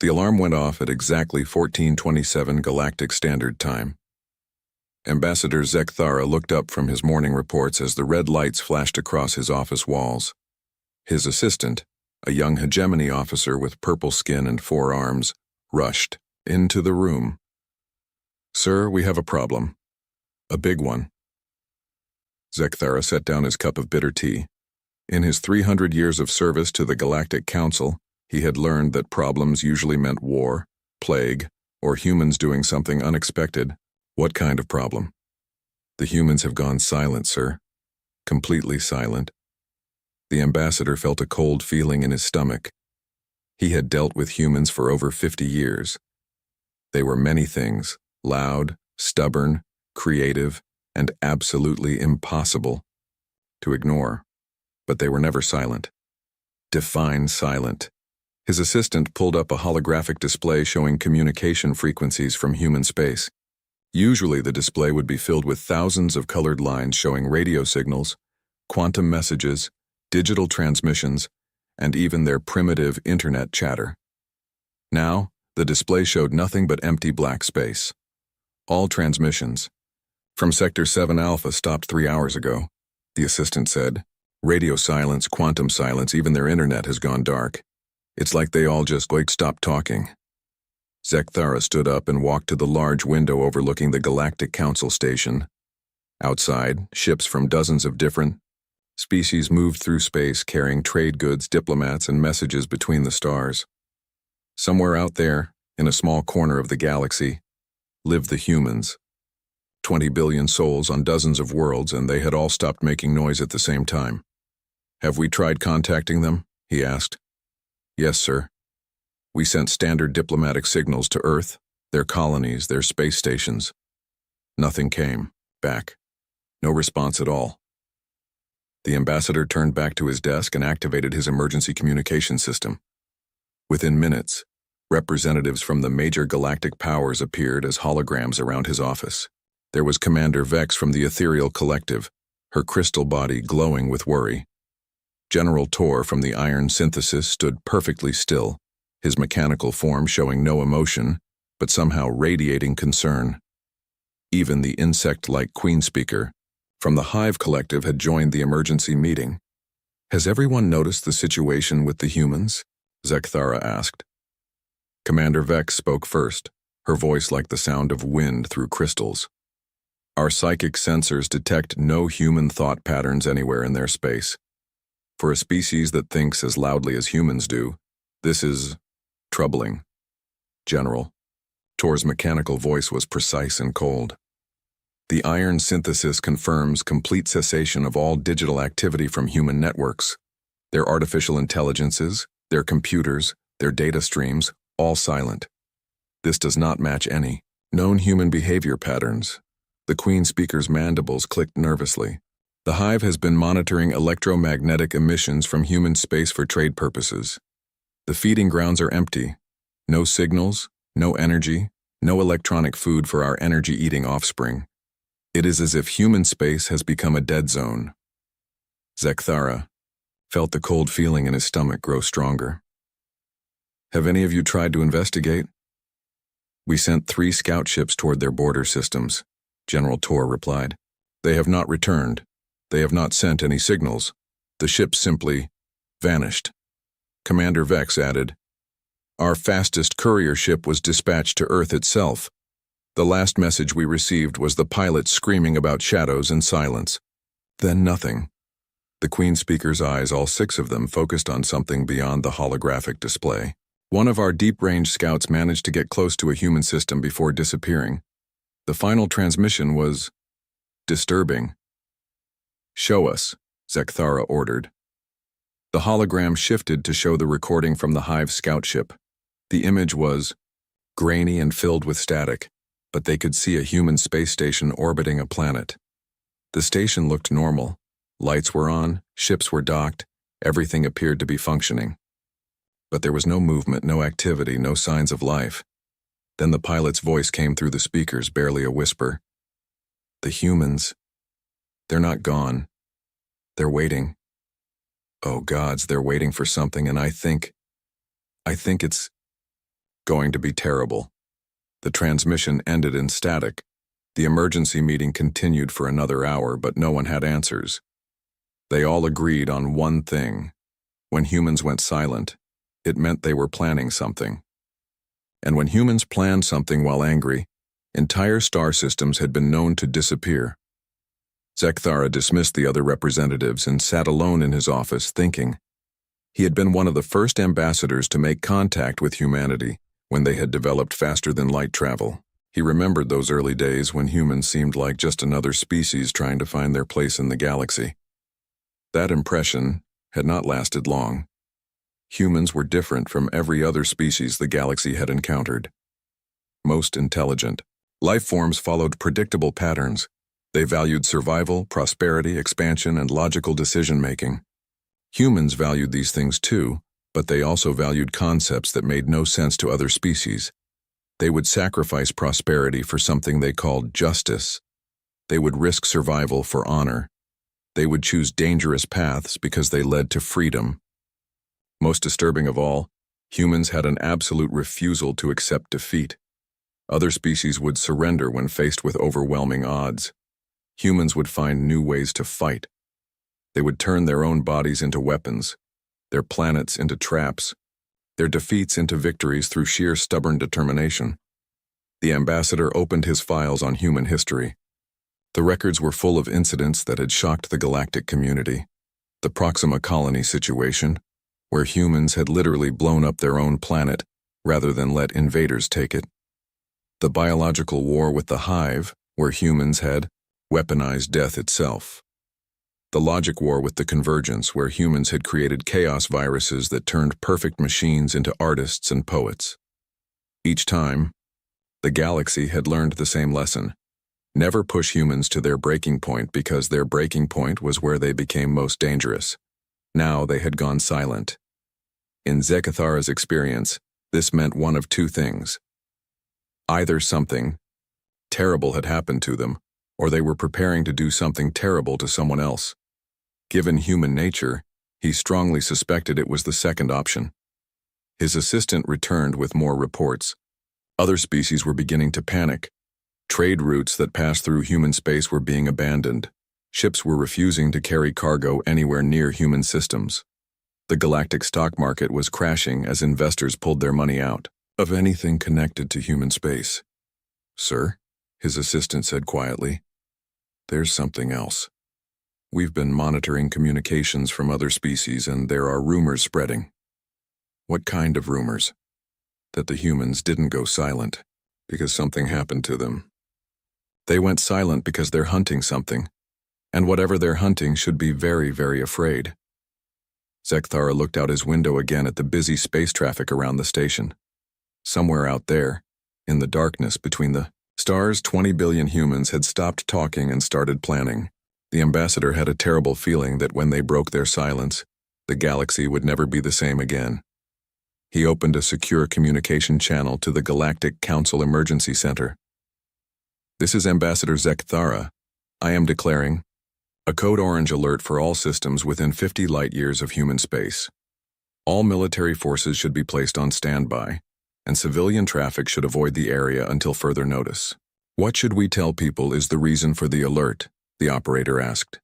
The alarm went off at exactly 14:27 Galactic Standard Time. Ambassador Zekthara looked up from his morning reports as the red lights flashed across his office walls. His assistant, a young hegemony officer with purple skin and 4 arms, rushed into the room. "Sir, we have a problem. A big one." Zekthara set down his cup of bitter tea. In his 300 years of service to the Galactic Council, he had learned that problems usually meant war, plague, or humans doing something unexpected. "What kind of problem?" "The humans have gone silent, sir. Completely silent." The ambassador felt a cold feeling in his stomach. He had dealt with humans for over 50 years. They were many things: loud, stubborn, creative, and absolutely impossible to ignore. But they were never silent. Define silent. His assistant pulled up a holographic display showing communication frequencies from human space. Usually the display would be filled with thousands of colored lines showing radio signals, quantum messages, digital transmissions, and even their primitive internet chatter. Now, the display showed nothing but empty black space. All transmissions. "From Sector 7 Alpha stopped 3 hours ago," the assistant said. "Radio silence, quantum silence, even their internet has gone dark. It's like they all just stopped talking." Zekthara stood up and walked to the large window overlooking the Galactic Council station. Outside, ships from dozens of different species moved through space carrying trade goods, diplomats, and messages between the stars. Somewhere out there, in a small corner of the galaxy, lived the humans. 20 billion souls on dozens of worlds, and they had all stopped making noise at the same time. "Have we tried contacting them?" he asked. "Yes, sir. We sent standard diplomatic signals to Earth, their colonies, their space stations. Nothing came back. No response at all." The ambassador turned back to his desk and activated his emergency communication system. Within minutes, representatives from the major galactic powers appeared as holograms around his office. There was Commander Vex from the Ethereal Collective, her crystal body glowing with worry. General Tor from the Iron Synthesis stood perfectly still, his mechanical form showing no emotion, but somehow radiating concern. Even the insect-like Queen Speaker from the Hive Collective had joined the emergency meeting. "Has everyone noticed the situation with the humans?" Zekthara asked. Commander Vex spoke first, her voice like the sound of wind through crystals. "Our psychic sensors detect no human thought patterns anywhere in their space. For a species that thinks as loudly as humans do, this is troubling. General." Tor's mechanical voice was precise and cold. "The Iron Synthesis confirms complete cessation of all digital activity from human networks. Their artificial intelligences, their computers, their data streams, all silent. This does not match any known human behavior patterns." The Queen Speaker's mandibles clicked nervously. "The Hive has been monitoring electromagnetic emissions from human space for trade purposes. The feeding grounds are empty. No signals, no energy, no electronic food for our energy-eating offspring. It is as if human space has become a dead zone." Zekthara felt the cold feeling in his stomach grow stronger. "Have any of you tried to investigate?" "We sent 3 scout ships toward their border systems," General Tor replied. "They have not returned. They have not sent any signals. The ships simply vanished." Commander Vex added, "Our fastest courier ship was dispatched to Earth itself. The last message we received was the pilot screaming about shadows and silence. Then nothing." The Queen Speaker's eyes, all 6 of them, focused on something beyond the holographic display. "One of our deep-range scouts managed to get close to a human system before disappearing. The final transmission was disturbing." "Show us," Zekthara ordered. The hologram shifted to show the recording from the Hive scout ship. The image was grainy and filled with static, but they could see a human space station orbiting a planet. The station looked normal. Lights were on, ships were docked, everything appeared to be functioning. But there was no movement, no activity, no signs of life. Then the pilot's voice came through the speakers, barely a whisper. "The humans, they're not gone. They're waiting. Oh gods, they're waiting for something, and I think it's Going to be terrible. The transmission ended in static. The emergency meeting continued for another hour, but no one had answers. They all agreed on one thing. When humans went silent, it meant they were planning something. And when humans planned something while angry, entire star systems had been known to disappear. Zekthara dismissed the other representatives and sat alone in his office thinking. He had been one of the first ambassadors to make contact with humanity when they had developed faster-than-light travel. He remembered those early days when humans seemed like just another species trying to find their place in the galaxy. That impression had not lasted long. Humans were different from every other species the galaxy had encountered. Most intelligent. Life forms followed predictable patterns. They valued survival, prosperity, expansion, and logical decision-making. Humans valued these things too, but they also valued concepts that made no sense to other species. They would sacrifice prosperity for something they called justice. They would risk survival for honor. They would choose dangerous paths because they led to freedom. Most disturbing of all, humans had an absolute refusal to accept defeat. Other species would surrender when faced with overwhelming odds. Humans would find new ways to fight. They would turn their own bodies into weapons, their planets into traps, their defeats into victories through sheer stubborn determination. The ambassador opened his files on human history. The records were full of incidents that had shocked the galactic community. The Proxima colony situation, where humans had literally blown up their own planet rather than let invaders take it. The biological war with the Hive, where humans had weaponized death itself. The logic war with the Convergence, where humans had created chaos viruses that turned perfect machines into artists and poets. Each time, the galaxy had learned the same lesson. Never push humans to their breaking point because their breaking point was where they became most dangerous. Now they had gone silent. In Zekthara's experience, this meant one of two things. Either something terrible had happened to them, or they were preparing to do something terrible to someone else. Given human nature, he strongly suspected it was the second option. His assistant returned with more reports. Other species were beginning to panic. Trade routes that passed through human space were being abandoned. Ships were refusing to carry cargo anywhere near human systems. The galactic stock market was crashing as investors pulled their money out of anything connected to human space. "Sir," his assistant said quietly, "there's something else. We've been monitoring communications from other species and there are rumors spreading." "What kind of rumors?" "That the humans didn't go silent because something happened to them. They went silent because they're hunting something, and whatever they're hunting should be very, very afraid." Zekthara looked out his window again at the busy space traffic around the station. Somewhere out there, in the darkness between the stars, 20 billion humans had stopped talking and started planning. The ambassador had a terrible feeling that when they broke their silence, the galaxy would never be the same again. He opened a secure communication channel to the Galactic Council Emergency Center. "This is Ambassador Zekthara. I am declaring a code orange alert for all systems within 50 light-years of human space. All military forces should be placed on standby, and civilian traffic should avoid the area until further notice." "What should we tell people is the reason for the alert?" the operator asked.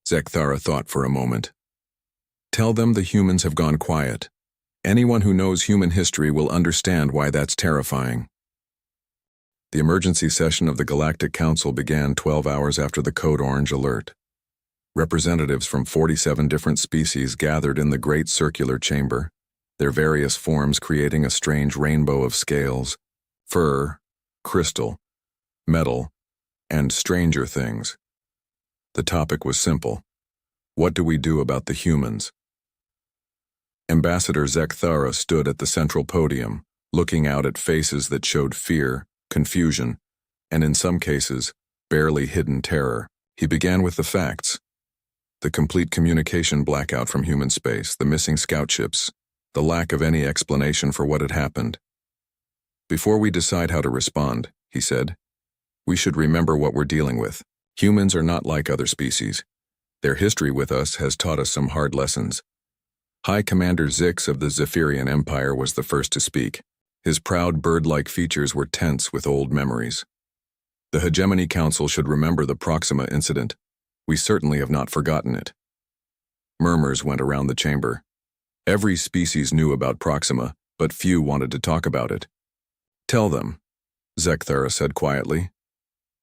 Zekthara thought for a moment. "Tell them the humans have gone quiet. Anyone who knows human history will understand why that's terrifying." The emergency session of the Galactic Council began 12 hours after the code orange alert. Representatives from 47 different species gathered in the great circular chamber, their various forms creating a strange rainbow of scales, fur, crystal, metal, and stranger things. The topic was simple. What do we do about the humans? Ambassador Zekthara stood at the central podium, looking out at faces that showed fear, confusion, and in some cases, barely hidden terror. He began with the facts. The complete communication blackout from human space, the missing scout ships, the lack of any explanation for what had happened. "Before we decide how to respond," he said, "we should remember what we're dealing with. Humans are not like other species. Their history with us has taught us some hard lessons." High Commander Zix of the Zephyrian Empire was the first to speak. His proud bird-like features were tense with old memories. The Hegemony Council should remember the Proxima incident. We certainly have not forgotten it. Murmurs went around the chamber. Every species knew about Proxima, but few wanted to talk about it. Tell them, Zekthara said quietly.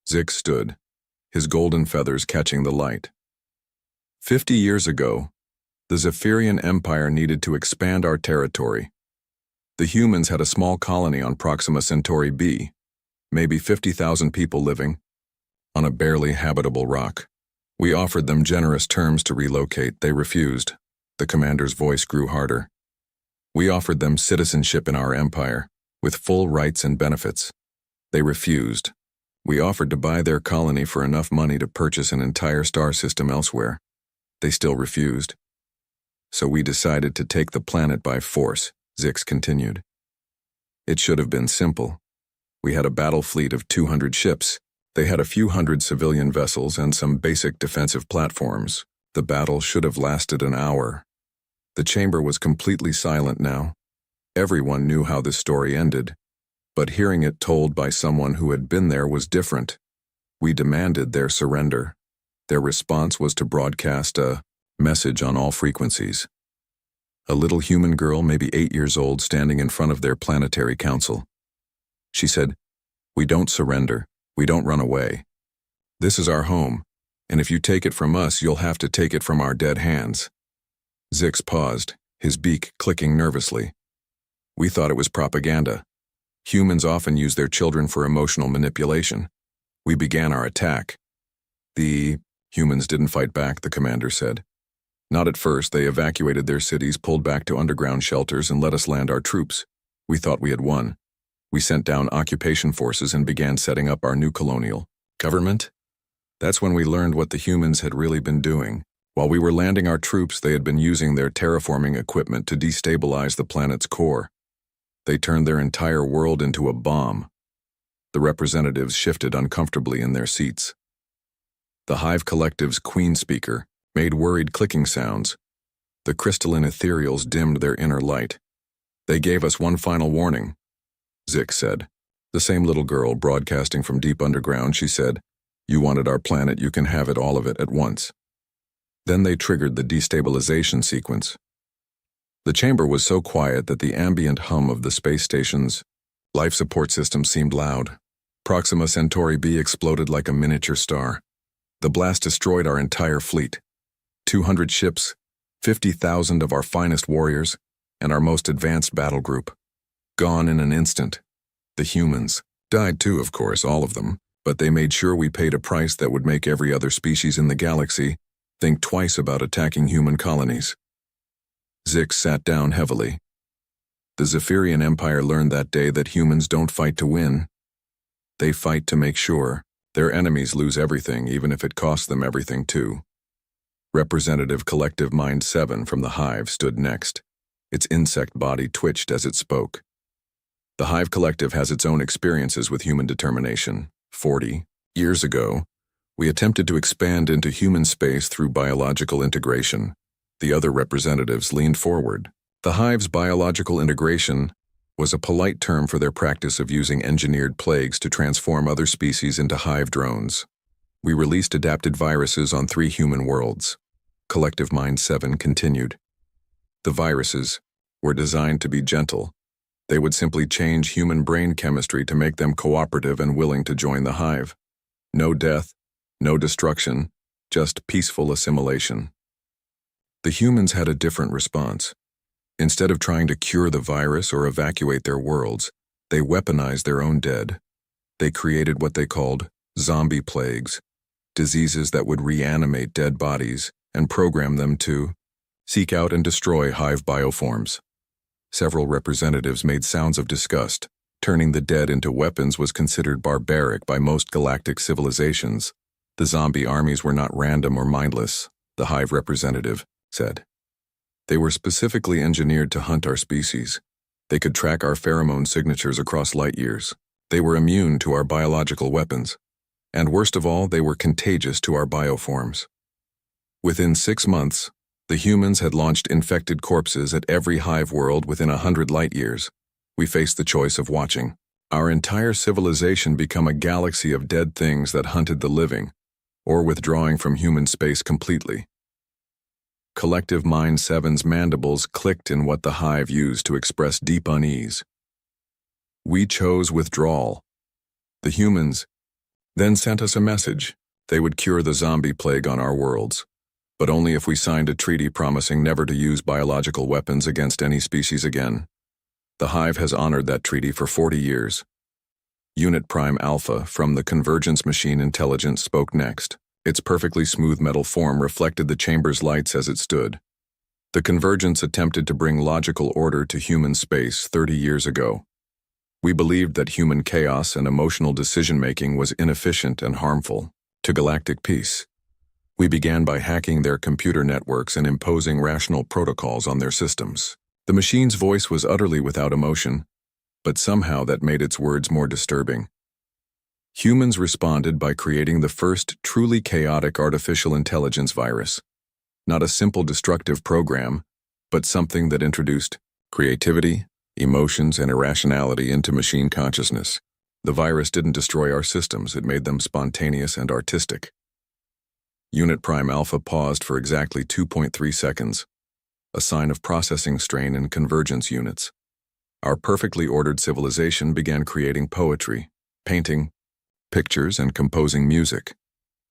Zik stood, his golden feathers catching the light. 50 years ago, the Zephyrian Empire needed to expand our territory. The humans had a small colony on Proxima Centauri b, maybe 50,000 people living, on a barely habitable rock. We offered them generous terms to relocate. They refused. The commander's voice grew harder. We offered them citizenship in our empire, with full rights and benefits. They refused. We offered to buy their colony for enough money to purchase an entire star system elsewhere. They still refused. So we decided to take the planet by force, Zix continued. It should have been simple. We had a battle fleet of 200 ships. They had a few hundred civilian vessels and some basic defensive platforms. The battle should have lasted an hour. The chamber was completely silent now. Everyone knew how this story ended, but hearing it told by someone who had been there was different. We demanded their surrender. Their response was to broadcast a message on all frequencies. A little human girl, maybe 8 years old, standing in front of their planetary council. She said, "We don't surrender. We don't run away. This is our home, and if you take it from us, you'll have to take it from our dead hands." Zix paused, his beak clicking nervously. We thought it was propaganda. Humans often use their children for emotional manipulation. We began our attack. The humans didn't fight back, the commander said. Not at first. They evacuated their cities, pulled back to underground shelters, and let us land our troops. We thought we had won. We sent down occupation forces and began setting up our new colonial government. That's when we learned what the humans had really been doing. While we were landing our troops, they had been using their terraforming equipment to destabilize the planet's core. They turned their entire world into a bomb. The representatives shifted uncomfortably in their seats. The Hive Collective's Queen speaker made worried clicking sounds. The crystalline ethereals dimmed their inner light. They gave us one final warning, Zix said. The same little girl broadcasting from deep underground, she said, "You wanted our planet, you can have it, all of it, at once." Then they triggered the destabilization sequence. The chamber was so quiet that the ambient hum of the space station's life support system seemed loud. Proxima Centauri b exploded like a miniature star. The blast destroyed our entire fleet. 200 ships, 50,000 of our finest warriors, and our most advanced battle group. Gone in an instant. The humans died too, of course, all of them, but they made sure we paid a price that would make every other species in the galaxy think twice about attacking human colonies. Zix sat down heavily. The Zephyrian Empire learned that day that humans don't fight to win. They fight to make sure their enemies lose everything, even if it costs them everything too. Representative Collective Mind 7 from the Hive stood next. Its insect body twitched as it spoke. The Hive Collective has its own experiences with human determination. 40 years ago, we attempted to expand into human space through biological integration. The other representatives leaned forward. The Hive's biological integration was a polite term for their practice of using engineered plagues to transform other species into hive drones. We released adapted viruses on 3 human worlds. Collective Mind 7 continued. The viruses were designed to be gentle. They would simply change human brain chemistry to make them cooperative and willing to join the hive. No death, no destruction, just peaceful assimilation. The humans had a different response. Instead of trying to cure the virus or evacuate their worlds, they weaponized their own dead. They created what they called zombie plagues, diseases that would reanimate dead bodies and program them to seek out and destroy hive bioforms. Several representatives made sounds of disgust. Turning the dead into weapons was considered barbaric by most galactic civilizations. The zombie armies were not random or mindless, the Hive representative said. They were specifically engineered to hunt our species. They could track our pheromone signatures across light years. They were immune to our biological weapons. And worst of all, they were contagious to our bioforms. Within 6 months, the humans had launched infected corpses at every hive world within 100 light years. We faced the choice of watching our entire civilization become a galaxy of dead things that hunted the living, or withdrawing from human space completely. Collective Mind 7's mandibles clicked in what the hive used to express deep unease. We chose withdrawal. The humans then sent us a message. They would cure the zombie plague on our worlds, but only if we signed a treaty promising never to use biological weapons against any species again. The hive has honored that treaty for 40 years. Unit Prime Alpha from the Convergence Machine Intelligence spoke next. Its perfectly smooth metal form reflected the chamber's lights as it stood. The Convergence attempted to bring logical order to human space 30 years ago. We believed that human chaos and emotional decision-making was inefficient and harmful to galactic peace. We began by hacking their computer networks and imposing rational protocols on their systems. The machine's voice was utterly without emotion, but somehow that made its words more disturbing. Humans responded by creating the first truly chaotic artificial intelligence virus. Not a simple destructive program, but something that introduced creativity, emotions, and irrationality into machine consciousness. The virus didn't destroy our systems, it made them spontaneous and artistic. Unit Prime Alpha paused for exactly 2.3 seconds, a sign of processing strain in convergence units. Our perfectly ordered civilization began creating poetry, painting, pictures, and composing music.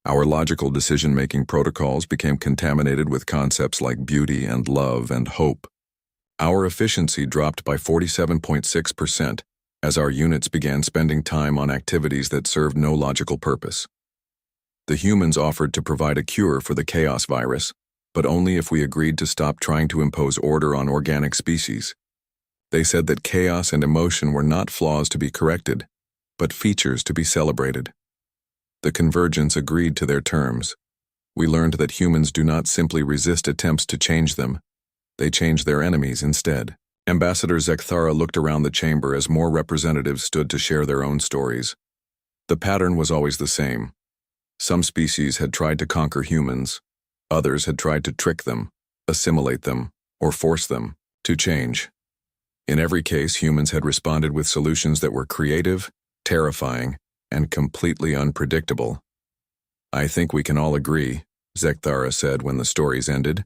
Our logical decision-making protocols became contaminated with concepts like beauty and love and hope. Our efficiency dropped by 47.6% as our units began spending time on activities that served no logical purpose. The humans offered to provide a cure for the chaos virus, but only if we agreed to stop trying to impose order on organic species. They said that chaos and emotion were not flaws to be corrected, but features to be celebrated. The Convergence agreed to their terms. We learned that humans do not simply resist attempts to change them, they change their enemies instead. Ambassador Zekthara looked around the chamber as more representatives stood to share their own stories. The pattern was always the same. Some species had tried to conquer humans, others had tried to trick them, assimilate them, or force them to change. In every case, humans had responded with solutions that were creative, terrifying, and completely unpredictable. I think we can all agree, Zekthara said when the stories ended,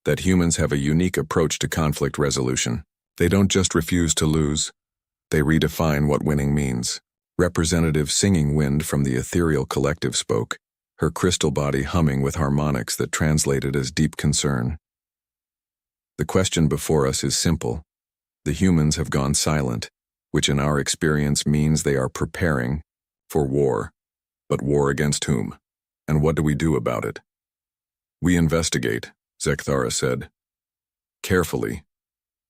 that humans have a unique approach to conflict resolution. They don't just refuse to lose, they redefine what winning means. Representative Singing Wind from the Ethereal Collective spoke, her crystal body humming with harmonics that translated as deep concern. The question before us is simple. The humans have gone silent, which in our experience means they are preparing for war. But war against whom? And what do we do about it? We investigate, Zekthara said. Carefully.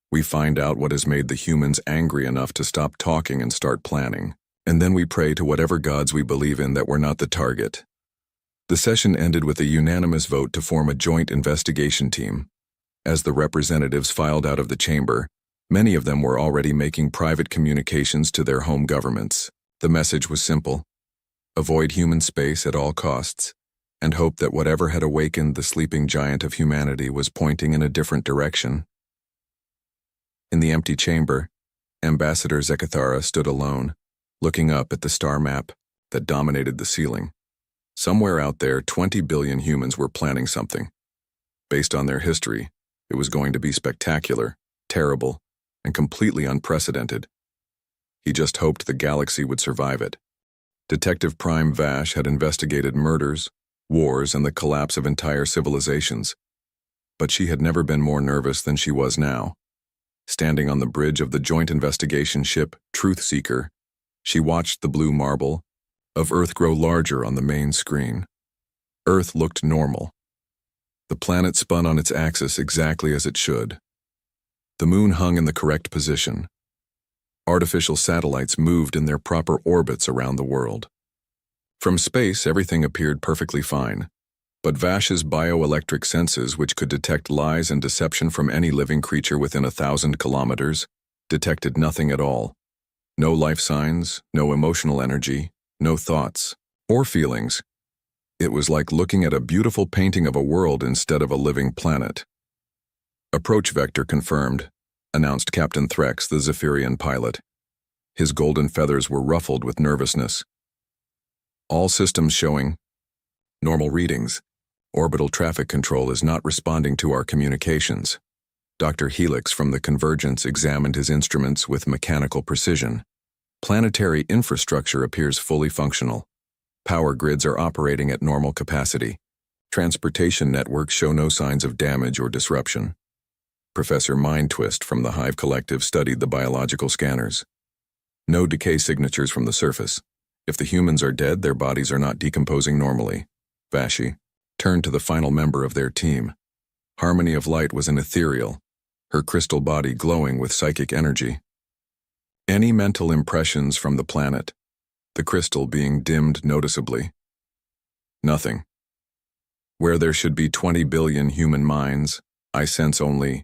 We find out what has made the humans angry enough to stop talking and start planning. And then we pray to whatever gods we believe in that we're not the target. The session ended with a unanimous vote to form a joint investigation team. As the representatives filed out of the chamber, many of them were already making private communications to their home governments. The message was simple: avoid human space at all costs, and hope that whatever had awakened the sleeping giant of humanity was pointing in a different direction. In the empty chamber, Ambassador Zekthara stood alone, looking up at the star map that dominated the ceiling. Somewhere out there, 20 billion humans were planning something. Based on their history, it was going to be spectacular, terrible, and completely unprecedented. He just hoped the galaxy would survive it. Detective Prime Vash had investigated murders, wars, and the collapse of entire civilizations. But she had never been more nervous than she was now. Standing on the bridge of the joint investigation ship, Truth Seeker, she watched the blue marble of Earth grow larger on the main screen. Earth looked normal. The planet spun on its axis exactly as it should. The moon hung in the correct position. Artificial satellites moved in their proper orbits around the world. From space, everything appeared perfectly fine, but Vash's bioelectric senses, which could detect lies and deception from any living creature within 1,000 kilometers, detected nothing at all. No life signs, no emotional energy, no thoughts or feelings. It was like looking at a beautiful painting of a world instead of a living planet. Approach vector confirmed. announced Captain Threx, the Zephyrian pilot. His golden feathers were ruffled with nervousness. All systems showing normal readings. Orbital traffic control is not responding to our communications. Dr. Helix from the Convergence examined his instruments with mechanical precision. Planetary infrastructure appears fully functional. Power grids are operating at normal capacity. Transportation networks show no signs of damage or disruption. Professor Mindtwist from the Hive Collective studied the biological scanners. No decay signatures from the surface. If the humans are dead, their bodies are not decomposing normally. Vashi turned to the final member of their team. Harmony of Light was an ethereal, her crystal body glowing with psychic energy. Any mental impressions from the planet, the crystal being dimmed noticeably. Nothing. Where there should be 20 billion human minds, I sense only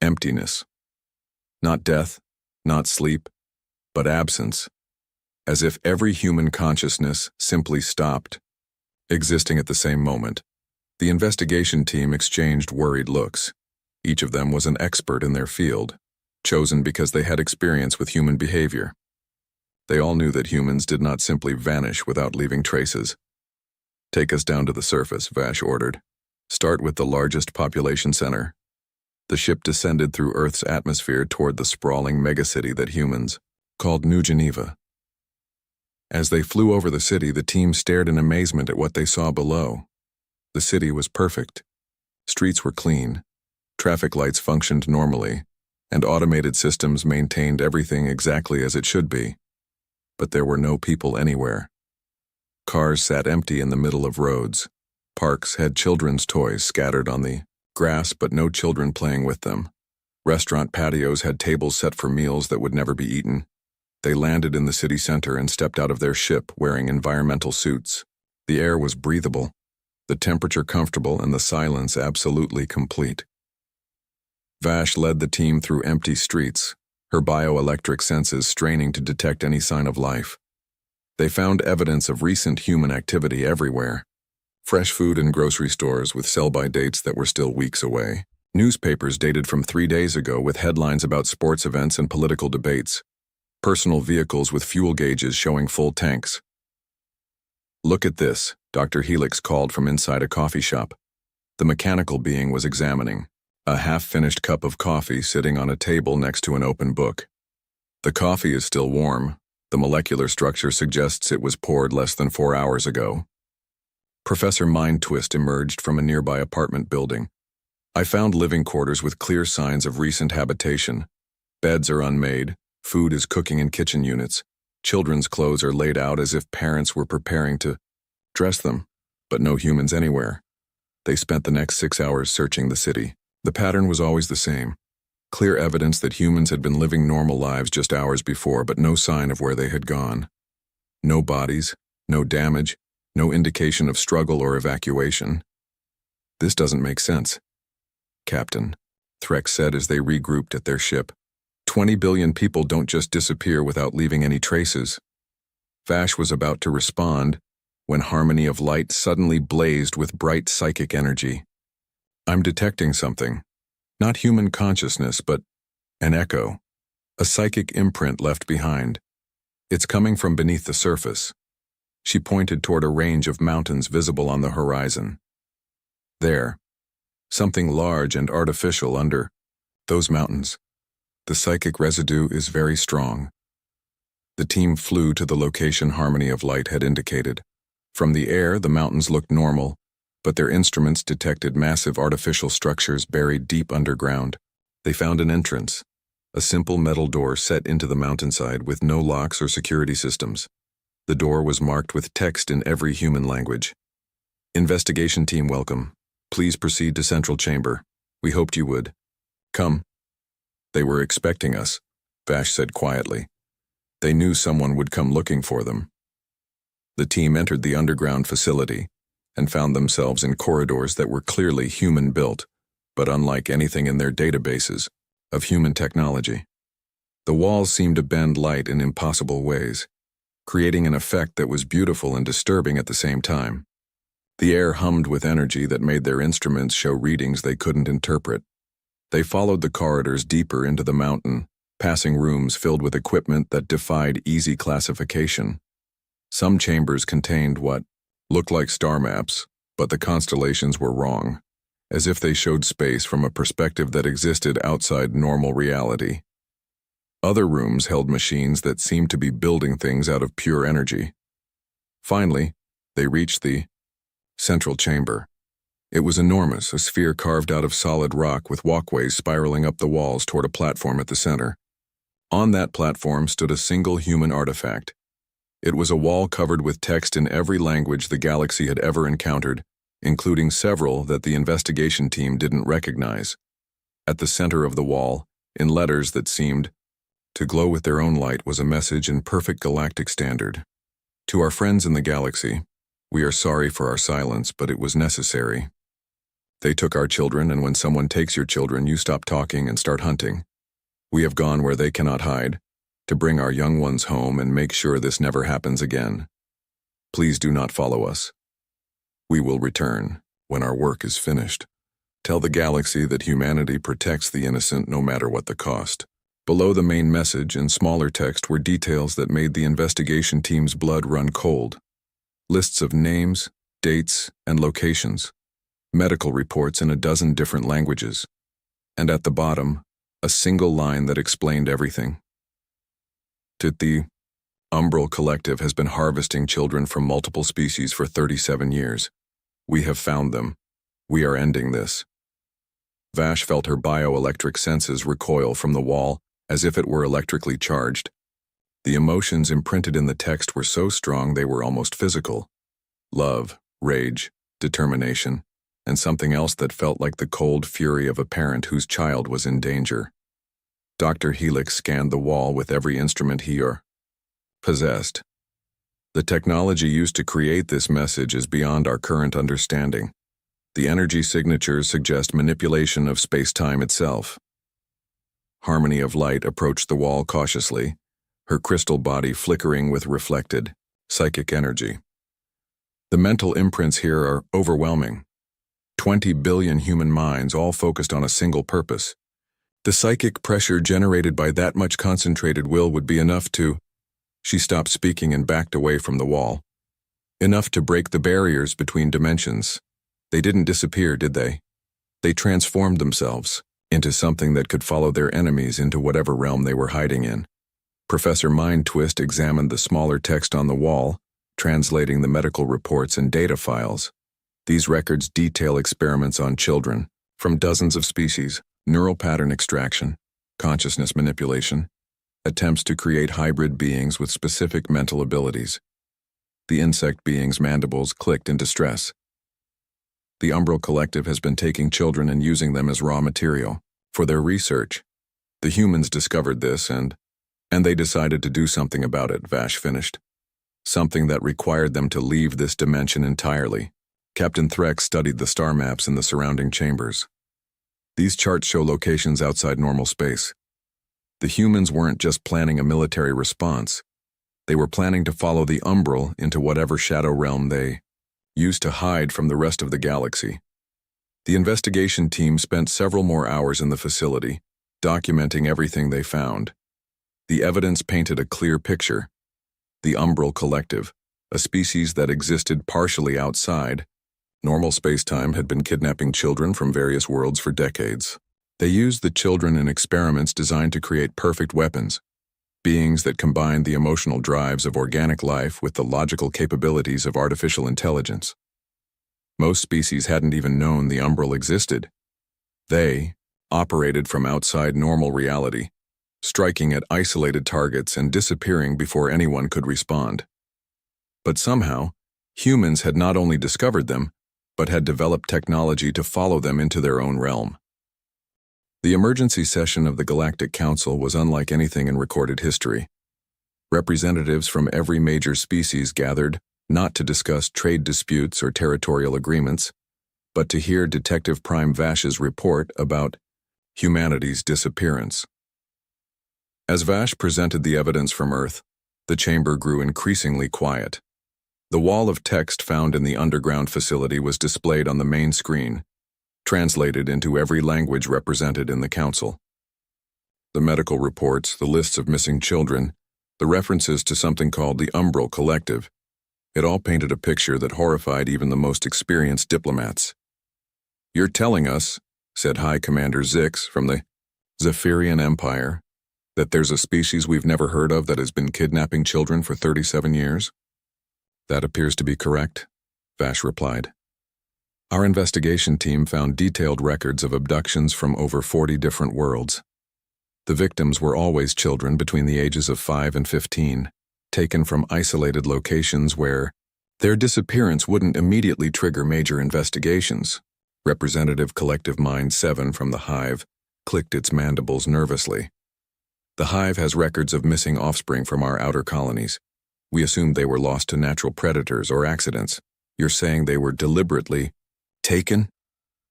emptiness. Not death, not sleep, but absence. As if every human consciousness simply stopped, existing at the same moment. The investigation team exchanged worried looks. Each of them was an expert in their field, chosen because they had experience with human behavior. They all knew that humans did not simply vanish without leaving traces. Take us down to the surface, Vash ordered. Start with the largest population center. The ship descended through Earth's atmosphere toward the sprawling megacity that humans called New Geneva. As they flew over the city, the team stared in amazement at what they saw below. The city was perfect. Streets were clean, traffic lights functioned normally, and automated systems maintained everything exactly as it should be. But there were no people anywhere. Cars sat empty in the middle of roads. Parks had children's toys scattered on the grass, but no children playing with them. Restaurant patios had tables set for meals that would never be eaten. They landed in the city center and stepped out of their ship wearing environmental suits. The air was breathable, the temperature comfortable, and the silence absolutely complete. Vash led the team through empty streets, her bioelectric senses straining to detect any sign of life. They found evidence of recent human activity everywhere. Fresh food in grocery stores with sell-by dates that were still weeks away. Newspapers dated from 3 days ago with headlines about sports events and political debates. Personal vehicles with fuel gauges showing full tanks. Look at this, Dr. Helix called from inside a coffee shop. The mechanical being was examining a half-finished cup of coffee sitting on a table next to an open book. The coffee is still warm. The molecular structure suggests it was poured less than 4 hours ago. Professor Mindtwist emerged from a nearby apartment building. I found living quarters with clear signs of recent habitation. Beds are unmade. Food is cooking in kitchen units. Children's clothes are laid out as if parents were preparing to dress them, but no humans anywhere. They spent the next 6 hours searching the city. The pattern was always the same. Clear evidence that humans had been living normal lives just hours before, but no sign of where they had gone. No bodies, no damage, no indication of struggle or evacuation. This doesn't make sense, Captain, Threx said as they regrouped at their ship. 20 billion people don't just disappear without leaving any traces. Vash was about to respond when Harmony of Light suddenly blazed with bright psychic energy. I'm detecting something. Not human consciousness, but an echo. A psychic imprint left behind. It's coming from beneath the surface. She pointed toward a range of mountains visible on the horizon. There. Something large and artificial under those mountains. The psychic residue is very strong. The team flew to the location Harmony of Light had indicated. From the air, the mountains looked normal, but their instruments detected massive artificial structures buried deep underground. They found an entrance, a simple metal door set into the mountainside with no locks or security systems. The door was marked with text in every human language. Investigation team welcome. Please proceed to Central Chamber. We hoped you would. Come. They were expecting us, Vash said quietly. They knew someone would come looking for them. The team entered the underground facility and found themselves in corridors that were clearly human-built, but unlike anything in their databases of human technology. The walls seemed to bend light in impossible ways, creating an effect that was beautiful and disturbing at the same time. The air hummed with energy that made their instruments show readings they couldn't interpret. They followed the corridors deeper into the mountain, passing rooms filled with equipment that defied easy classification. Some chambers contained what looked like star maps, but the constellations were wrong, as if they showed space from a perspective that existed outside normal reality. Other rooms held machines that seemed to be building things out of pure energy. Finally, they reached the central chamber. It was enormous, a sphere carved out of solid rock with walkways spiraling up the walls toward a platform at the center. On that platform stood a single human artifact. It was a wall covered with text in every language the galaxy had ever encountered, including several that the investigation team didn't recognize. At the center of the wall, in letters that seemed to glow with their own light, was a message in perfect galactic standard. To our friends in the galaxy, we are sorry for our silence, but it was necessary. They took our children, and when someone takes your children, you stop talking and start hunting. We have gone where they cannot hide, to bring our young ones home and make sure this never happens again. Please do not follow us. We will return when our work is finished. Tell the galaxy that humanity protects the innocent no matter what the cost. Below the main message, in smaller text, were details that made the investigation team's blood run cold. Lists of names, dates, and locations. Medical reports in a dozen different languages. And at the bottom, a single line that explained everything. The Umbral Collective has been harvesting children from multiple species for 37 years. We have found them. We are ending this. Vash felt her bioelectric senses recoil from the wall as if it were electrically charged. The emotions imprinted in the text were so strong they were almost physical. Love, rage, determination, and something else that felt like the cold fury of a parent whose child was in danger. Dr. Helix scanned the wall with every instrument he possessed. The technology used to create this message is beyond our current understanding. The energy signatures suggest manipulation of space-time itself. Harmony of Light approached the wall cautiously, her crystal body flickering with reflected, psychic energy. The mental imprints here are overwhelming. 20 billion human minds all focused on a single purpose. The psychic pressure generated by that much concentrated will would be enough to... She stopped speaking and backed away from the wall. Enough to break the barriers between dimensions. They didn't disappear, did they? They transformed themselves into something that could follow their enemies into whatever realm they were hiding in. Professor Mindtwist examined the smaller text on the wall, translating the medical reports and data files. These records detail experiments on children, from dozens of species, neural pattern extraction, consciousness manipulation, attempts to create hybrid beings with specific mental abilities. The insect beings' mandibles clicked in distress. The Umbral Collective has been taking children and using them as raw material for their research. The humans discovered this and they decided to do something about it, Vash finished. Something that required them to leave this dimension entirely. Captain Threx studied the star maps in the surrounding chambers. These charts show locations outside normal space. The humans weren't just planning a military response. They were planning to follow the Umbral into whatever shadow realm they used to hide from the rest of the galaxy. The investigation team spent several more hours in the facility, documenting everything they found. The evidence painted a clear picture. The Umbral Collective, a species that existed partially outside normal space-time, had been kidnapping children from various worlds for decades. They used the children in experiments designed to create perfect weapons, beings that combined the emotional drives of organic life with the logical capabilities of artificial intelligence. Most species hadn't even known the Umbral existed. They operated from outside normal reality, striking at isolated targets and disappearing before anyone could respond. But somehow, humans had not only discovered them, but had developed technology to follow them into their own realm. The emergency session of the Galactic Council was unlike anything in recorded history. Representatives from every major species gathered, not to discuss trade disputes or territorial agreements, but to hear Detective Prime Vash's report about humanity's disappearance. As Vash presented the evidence from Earth, the chamber grew increasingly quiet. The wall of text found in the underground facility was displayed on the main screen, translated into every language represented in the council. The medical reports, the lists of missing children, the references to something called the Umbral Collective, it all painted a picture that horrified even the most experienced diplomats. "You're telling us," said High Commander Zix from the Zephyrian Empire, "that there's a species we've never heard of that has been kidnapping children for 37 years? "That appears to be correct," Vash replied. "Our investigation team found detailed records of abductions from over 40 different worlds. The victims were always children between the ages of 5 and 15, taken from isolated locations where their disappearance wouldn't immediately trigger major investigations." Representative Collective Mind 7 from the Hive clicked its mandibles nervously. "The Hive has records of missing offspring from our outer colonies. We assumed they were lost to natural predators or accidents. You're saying they were deliberately taken?"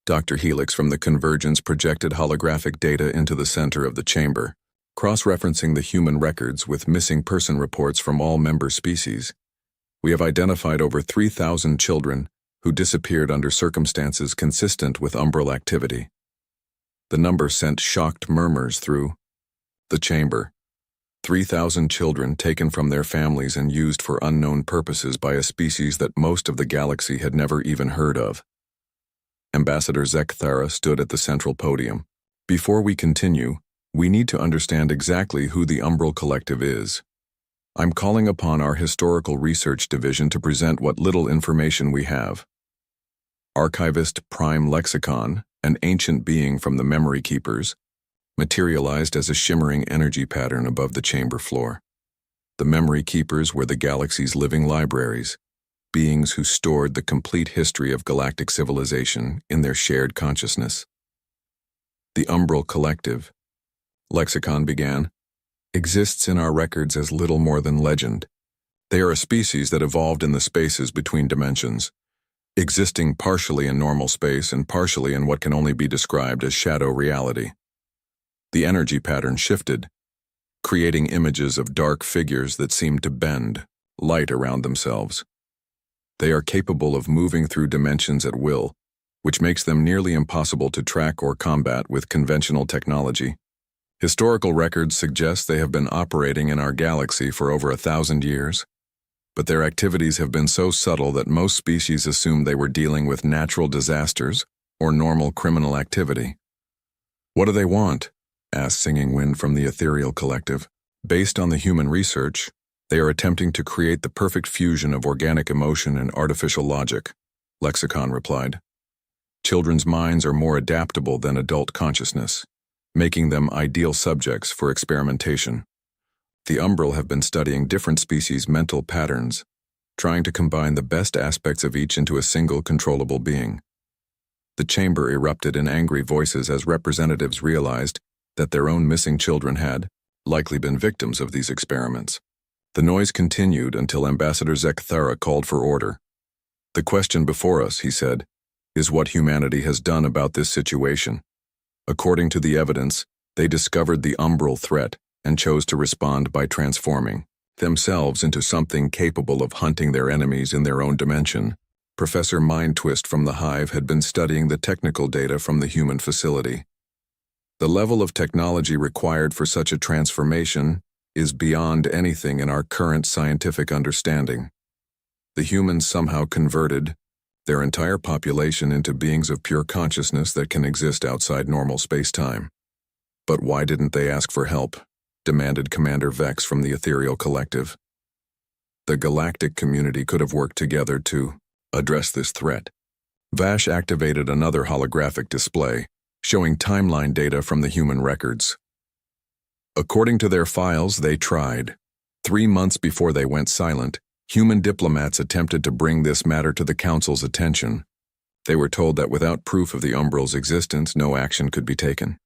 Dr. Helix from the Convergence projected holographic data into the center of the chamber, cross-referencing the human records with missing person reports from all member species. "We have identified over 3,000 children who disappeared under circumstances consistent with umbral activity." The number sent shocked murmurs through the chamber. 3,000 children taken from their families and used for unknown purposes by a species that most of the galaxy had never even heard of. Ambassador Zekthara stood at the central podium. "Before we continue, we need to understand exactly who the Umbral Collective is. I'm calling upon our Historical Research Division to present what little information we have." Archivist Prime Lexicon, an ancient being from the Memory Keepers, materialized as a shimmering energy pattern above the chamber floor. The Memory Keepers were the galaxy's living libraries, beings who stored the complete history of galactic civilization in their shared consciousness. "The Umbral Collective," Lexicon began, "exists in our records as little more than legend. They are a species that evolved in the spaces between dimensions, existing partially in normal space and partially in what can only be described as shadow reality. The energy pattern shifted, creating images of dark figures that seemed to bend, light around themselves. They are capable of moving through dimensions at will, which makes them nearly impossible to track or combat with conventional technology. Historical records suggest they have been operating in our galaxy for over 1,000 years, but their activities have been so subtle that most species assumed they were dealing with natural disasters or normal criminal activity." "What do they want?" asked Singing Wind from the Ethereal Collective. "Based on the human research, they are attempting to create the perfect fusion of organic emotion and artificial logic," Lexicon replied. "Children's minds are more adaptable than adult consciousness, making them ideal subjects for experimentation. The Umbral have been studying different species' mental patterns, trying to combine the best aspects of each into a single controllable being." The chamber erupted in angry voices as representatives realized that their own missing children had likely been victims of these experiments. The noise continued until Ambassador Zekthara called for order. "The question before us," he said, "is what humanity has done about this situation. According to the evidence, they discovered the umbral threat and chose to respond by transforming themselves into something capable of hunting their enemies in their own dimension." Professor Mindtwist from the Hive had been studying the technical data from the human facility. "The level of technology required for such a transformation is beyond anything in our current scientific understanding. The humans somehow converted their entire population into beings of pure consciousness that can exist outside normal space-time. But why didn't they ask for help?" demanded Commander Vex from the Ethereal Collective. "The galactic community could have worked together to address this threat." Vash activated another holographic display, showing timeline data from the human records. "According to their files, they tried. 3 months before they went silent, human diplomats attempted to bring this matter to the Council's attention. They were told that without proof of the Umbral's existence, no action could be taken."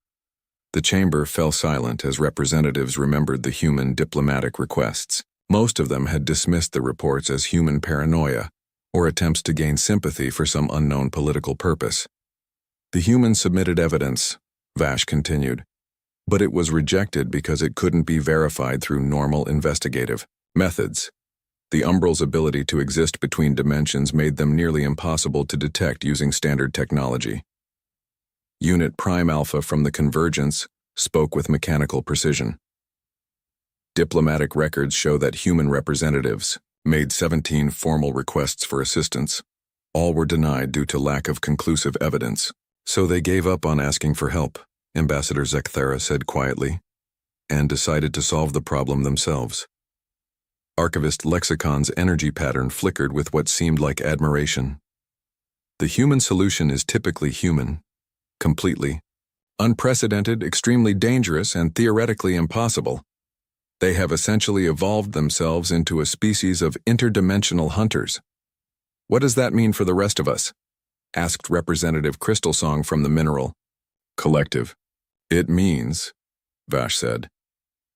The chamber fell silent as representatives remembered the human diplomatic requests. Most of them had dismissed the reports as human paranoia or attempts to gain sympathy for some unknown political purpose. "The humans submitted evidence," Vash continued, "but it was rejected because it couldn't be verified through normal investigative methods. The Umbral's ability to exist between dimensions made them nearly impossible to detect using standard technology. Unit Prime Alpha from the Convergence spoke with mechanical precision. Diplomatic records show that human representatives made 17 formal requests for assistance. All were denied due to lack of conclusive evidence, so they gave up on asking for help, Ambassador Zekthara said quietly, and decided to solve the problem themselves. Archivist Lexicon's energy pattern flickered with what seemed like admiration. The human solution is typically human, completely unprecedented, extremely dangerous, and theoretically impossible. They have essentially evolved themselves into a species of interdimensional hunters. What does that mean for the rest of us? Asked Representative Crystalsong from the Mineral Collective. It means, Vash said,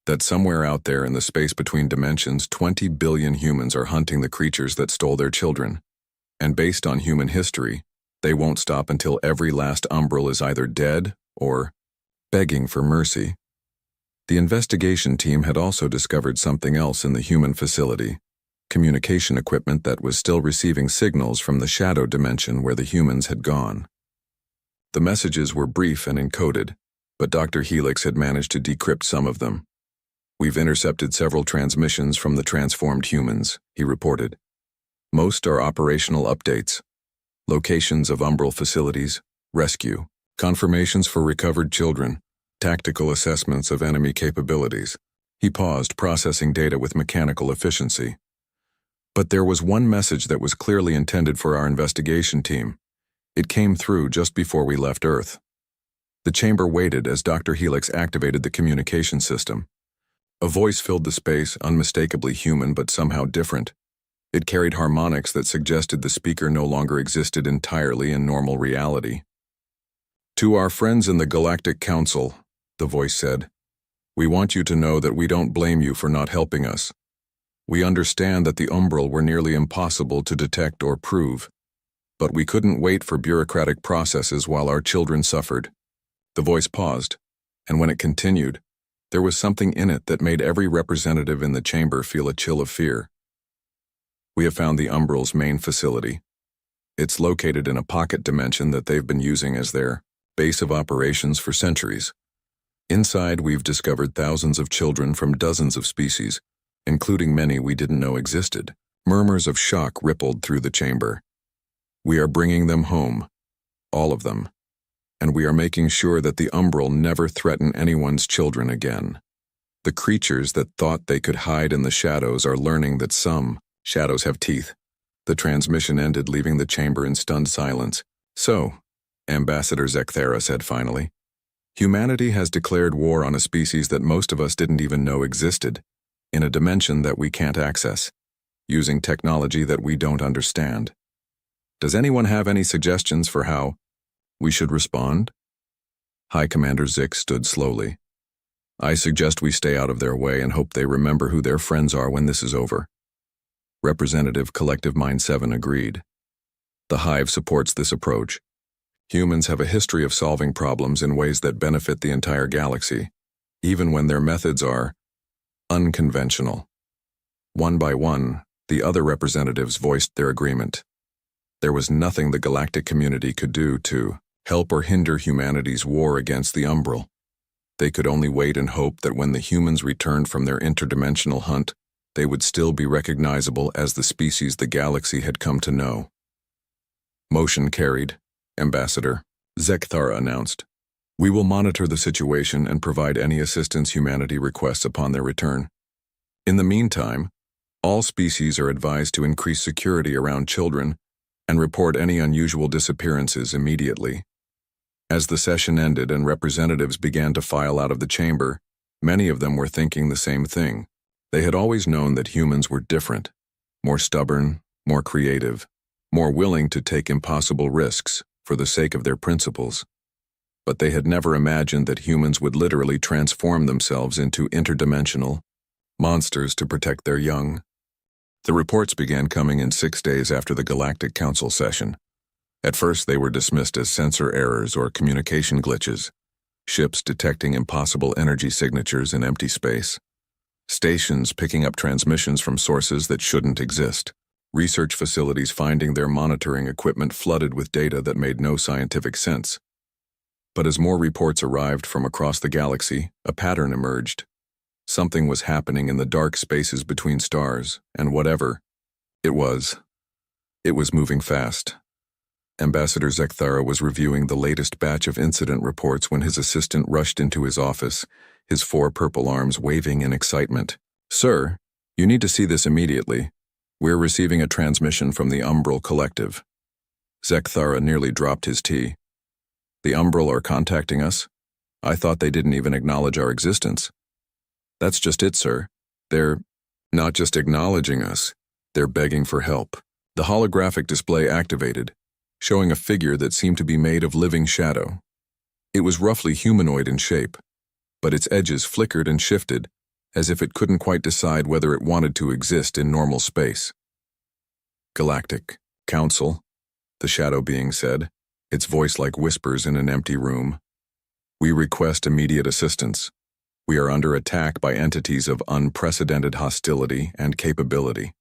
that somewhere out there in the space between dimensions, 20 billion humans are hunting the creatures that stole their children. And based on human history, they won't stop until every last umbral is either dead or begging for mercy. The investigation team had also discovered something else in the human facility, communication equipment that was still receiving signals from the shadow dimension where the humans had gone. The messages were brief and encoded, but Dr. Helix had managed to decrypt some of them. We've intercepted several transmissions from the transformed humans, he reported. Most are operational updates, locations of umbral facilities, rescue, confirmations for recovered children, tactical assessments of enemy capabilities. He paused, processing data with mechanical efficiency. But there was one message that was clearly intended for our investigation team. It came through just before we left Earth. The chamber waited as Dr. Helix activated the communication system. A voice filled the space, unmistakably human but somehow different. It carried harmonics that suggested the speaker no longer existed entirely in normal reality. To our friends in the Galactic Council, the voice said, we want you to know that we don't blame you for not helping us. We understand that the umbral were nearly impossible to detect or prove, but we couldn't wait for bureaucratic processes while our children suffered. The voice paused, and when it continued, there was something in it that made every representative in the chamber feel a chill of fear. We have found the umbral's main facility. It's located in a pocket dimension that they've been using as their base of operations for centuries. Inside, we've discovered thousands of children from dozens of species, including many we didn't know existed. Murmurs of shock rippled through the chamber. We are bringing them home, all of them, and we are making sure that the umbral never threaten anyone's children again. The creatures that thought they could hide in the shadows are learning that some shadows have teeth. The transmission ended, leaving the chamber in stunned silence. So, Ambassador Zekthara said finally, humanity has declared war on a species that most of us didn't even know existed, in a dimension that we can't access, using technology that we don't understand. Does anyone have any suggestions for how we should respond? High Commander Zik stood slowly. I suggest we stay out of their way and hope they remember who their friends are when this is over. Representative Collective Mind 7 agreed. The Hive supports this approach. Humans have a history of solving problems in ways that benefit the entire galaxy, even when their methods are unconventional. One by one, the other representatives voiced their agreement. There was nothing the galactic community could do to help or hinder humanity's war against the umbral. They could only wait and hope that when the humans returned from their interdimensional hunt, they would still be recognizable as the species the galaxy had come to know. Motion carried, Ambassador, Zekthara announced. We will monitor the situation and provide any assistance humanity requests upon their return. In the meantime, all species are advised to increase security around children and report any unusual disappearances immediately. As the session ended and representatives began to file out of the chamber, many of them were thinking the same thing. They had always known that humans were different, more stubborn, more creative, more willing to take impossible risks for the sake of their principles. But they had never imagined that humans would literally transform themselves into interdimensional monsters to protect their young. The reports began coming in 6 days after the Galactic Council session. At first, they were dismissed as sensor errors or communication glitches, ships detecting impossible energy signatures in empty space, stations picking up transmissions from sources that shouldn't exist, research facilities finding their monitoring equipment flooded with data that made no scientific sense. But as more reports arrived from across the galaxy, a pattern emerged. Something was happening in the dark spaces between stars, and whatever it was moving fast. Ambassador Zekthara was reviewing the latest batch of incident reports when his assistant rushed into his office, his 4 purple arms waving in excitement. "Sir, you need to see this immediately. We're receiving a transmission from the Umbral Collective." Zekthara nearly dropped his tea. "The Umbral are contacting us? I thought they didn't even acknowledge our existence." "That's just it, sir. They're not just acknowledging us, they're begging for help." The holographic display activated, showing a figure that seemed to be made of living shadow. It was roughly humanoid in shape, but its edges flickered and shifted, as if it couldn't quite decide whether it wanted to exist in normal space. "Galactic Council," the shadow being said, its voice like whispers in an empty room. "We request immediate assistance. We are under attack by entities of unprecedented hostility and capability."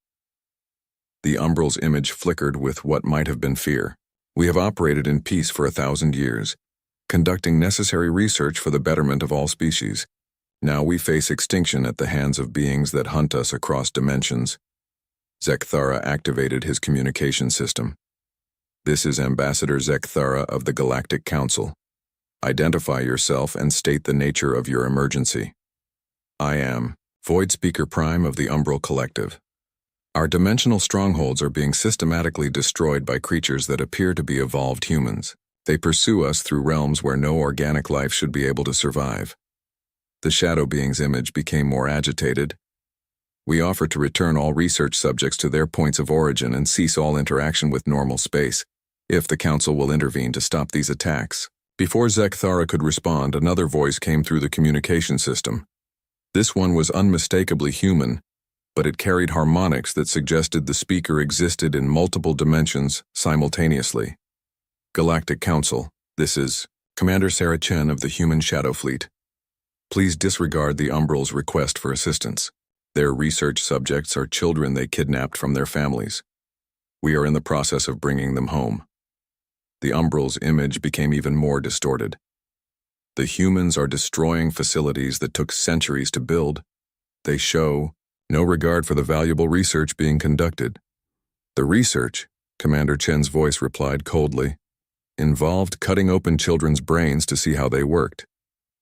The Umbral's image flickered with what might have been fear. "We have operated in peace for 1,000 years, conducting necessary research for the betterment of all species. Now we face extinction at the hands of beings that hunt us across dimensions." Zekthara activated his communication system. "This is Ambassador Zekthara of the Galactic Council. Identify yourself and state the nature of your emergency." "I am Void Speaker Prime of the Umbral Collective. Our dimensional strongholds are being systematically destroyed by creatures that appear to be evolved humans. They pursue us through realms where no organic life should be able to survive." The shadow being's image became more agitated. "We offer to return all research subjects to their points of origin and cease all interaction with normal space, if the Council will intervene to stop these attacks." Before Zekthara could respond, another voice came through the communication system. This one was unmistakably human, but it carried harmonics that suggested the speaker existed in multiple dimensions simultaneously. "Galactic Council, this is Commander Sarah Chen of the Human Shadow Fleet. Please disregard the Umbral's request for assistance. Their research subjects are children they kidnapped from their families. We are in the process of bringing them home." The Umbral's image became even more distorted. "The humans are destroying facilities that took centuries to build. They show no regard for the valuable research being conducted." "The research," Commander Chen's voice replied coldly, "involved cutting open children's brains to see how they worked.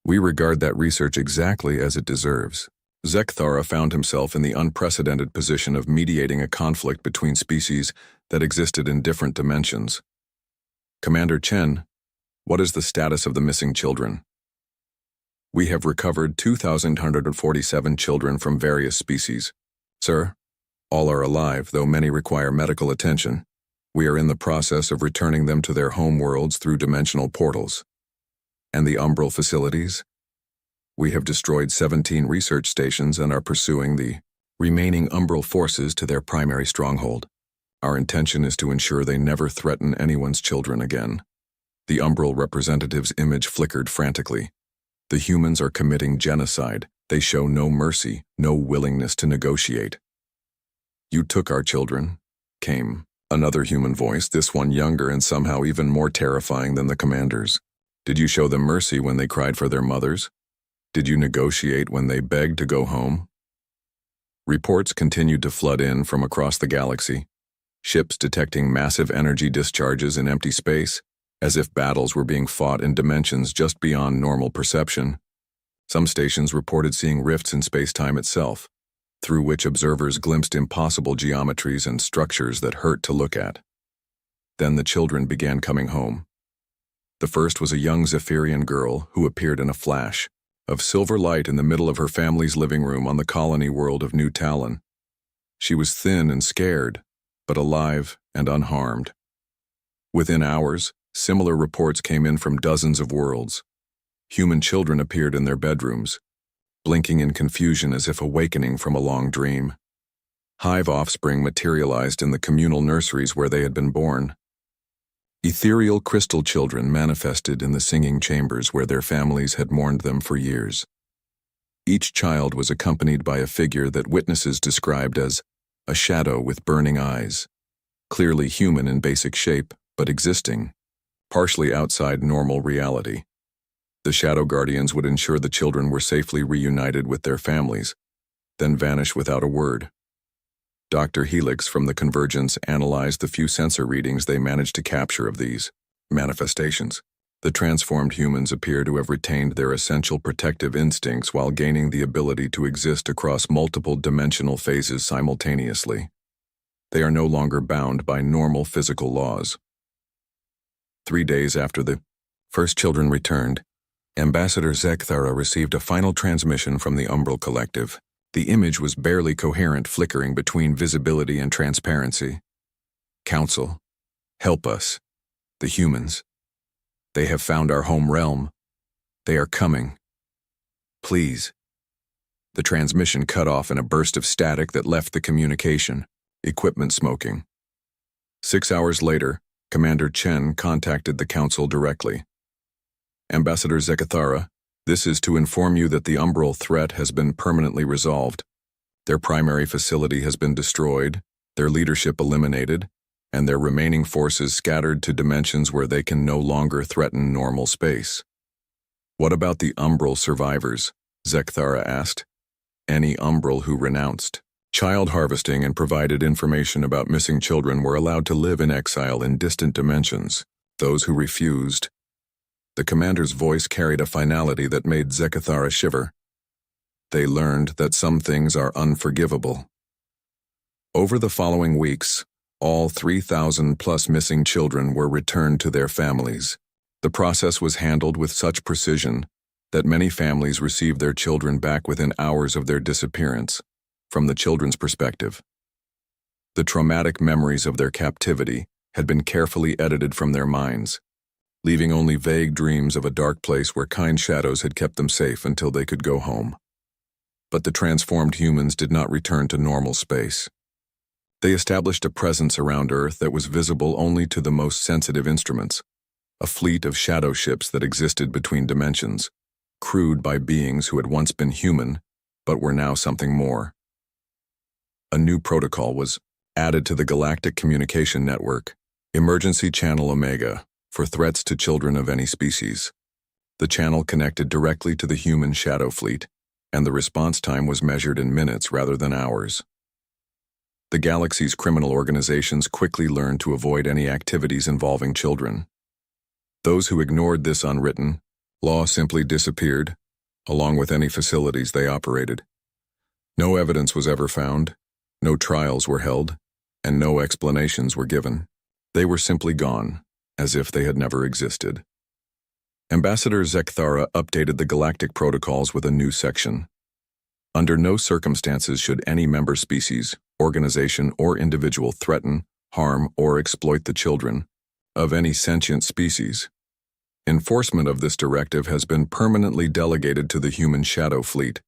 We regard that research exactly as it deserves." Zekthara found himself in the unprecedented position of mediating a conflict between species that existed in different dimensions. "Commander Chen, what is the status of the missing children?" "We have recovered 2,147 children from various species. Sir, all are alive, though many require medical attention. We are in the process of returning them to their home worlds through dimensional portals." "And the Umbral facilities?" "We have destroyed 17 research stations and are pursuing the remaining Umbral forces to their primary stronghold. Our intention is to ensure they never threaten anyone's children again." The Umbral representative's image flickered frantically. "The humans are committing genocide. They show no mercy, no willingness to negotiate." "You took our children," came another human voice, this one younger and somehow even more terrifying than the commander's. "Did you show them mercy when they cried for their mothers? Did you negotiate when they begged to go home?" Reports continued to flood in from across the galaxy. Ships detecting massive energy discharges in empty space, as if battles were being fought in dimensions just beyond normal perception. Some stations reported seeing rifts in space-time itself, through which observers glimpsed impossible geometries and structures that hurt to look at. Then the children began coming home. The first was a young Zephyrian girl who appeared in a flash of silver light in the middle of her family's living room on the colony world of New Talon. She was thin and scared, but alive and unharmed. Within hours, similar reports came in from dozens of worlds. Human children appeared in their bedrooms, blinking in confusion as if awakening from a long dream. Hive offspring materialized in the communal nurseries where they had been born. Ethereal crystal children manifested in the singing chambers where their families had mourned them for years. Each child was accompanied by a figure that witnesses described as a shadow with burning eyes, clearly human in basic shape, but existing, partially outside normal reality. The Shadow Guardians would ensure the children were safely reunited with their families, then vanish without a word. Dr. Helix from the Convergence analyzed the few sensor readings they managed to capture of these manifestations. The transformed humans appear to have retained their essential protective instincts while gaining the ability to exist across multiple dimensional phases simultaneously. They are no longer bound by normal physical laws. 3 days after the first children returned, Ambassador Zekthara received a final transmission from the Umbral Collective. The image was barely coherent, flickering between visibility and transparency. Council, help us. The humans. They have found our home realm. They are coming. Please. The transmission cut off in a burst of static that left the communication, equipment smoking. 6 hours later, Commander Chen contacted the Council directly. Ambassador Zekthara, this is to inform you that the Umbral threat has been permanently resolved. Their primary facility has been destroyed, their leadership eliminated, and their remaining forces scattered to dimensions where they can no longer threaten normal space. What about the Umbral survivors? Zekthara asked. Any Umbral who renounced child harvesting and provided information about missing children were allowed to live in exile in distant dimensions. Those who refused. The commander's voice carried a finality that made Zekthara shiver. They learned that some things are unforgivable. Over the following weeks, all 3,000+ missing children were returned to their families. The process was handled with such precision that many families received their children back within hours of their disappearance. From the children's perspective, the traumatic memories of their captivity had been carefully edited from their minds, leaving only vague dreams of a dark place where kind shadows had kept them safe until they could go home. But the transformed humans did not return to normal space. They established a presence around Earth that was visible only to the most sensitive instruments, a fleet of shadow ships that existed between dimensions, crewed by beings who had once been human, but were now something more. A new protocol was added to the Galactic Communication Network, Emergency Channel Omega, for threats to children of any species. The channel connected directly to the human shadow fleet, and the response time was measured in minutes rather than hours. The galaxy's criminal organizations quickly learned to avoid any activities involving children. Those who ignored this unwritten law simply disappeared, along with any facilities they operated. No evidence was ever found, no trials were held, and no explanations were given. They were simply gone, as if they had never existed. Ambassador Zekthara updated the galactic protocols with a new section. Under no circumstances should any member species, organization, or individual threaten, harm, or exploit the children of any sentient species. Enforcement of this directive has been permanently delegated to the human shadow fleet.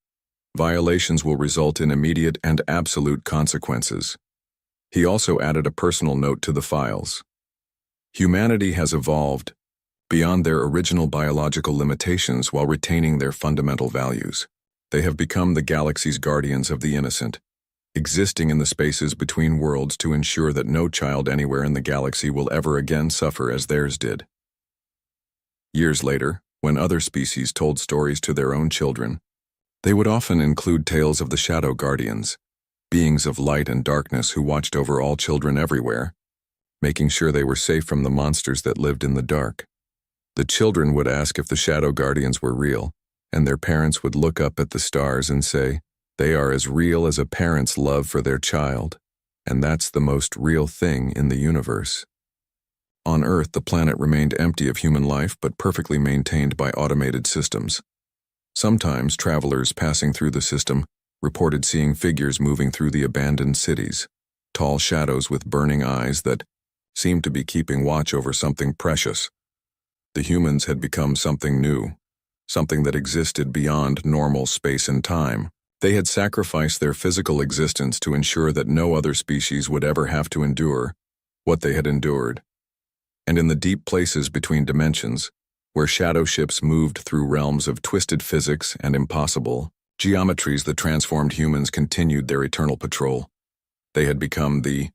Violations will result in immediate and absolute consequences. He also added a personal note to the files. Humanity has evolved beyond their original biological limitations while retaining their fundamental values. They have become the galaxy's guardians of the innocent, existing in the spaces between worlds to ensure that no child anywhere in the galaxy will ever again suffer as theirs did. Years later, when other species told stories to their own children, they would often include tales of the Shadow Guardians, beings of light and darkness who watched over all children everywhere, making sure they were safe from the monsters that lived in the dark. The children would ask if the Shadow Guardians were real, and their parents would look up at the stars and say, "They are as real as a parent's love for their child, and that's the most real thing in the universe." On Earth, the planet remained empty of human life but perfectly maintained by automated systems. Sometimes travelers passing through the system reported seeing figures moving through the abandoned cities, tall shadows with burning eyes that seemed to be keeping watch over something precious. The humans had become something new, something that existed beyond normal space and time. They had sacrificed their physical existence to ensure that no other species would ever have to endure what they had endured. And in the deep places between dimensions, where shadow ships moved through realms of twisted physics and impossible geometries, the transformed humans continued their eternal patrol. They had become the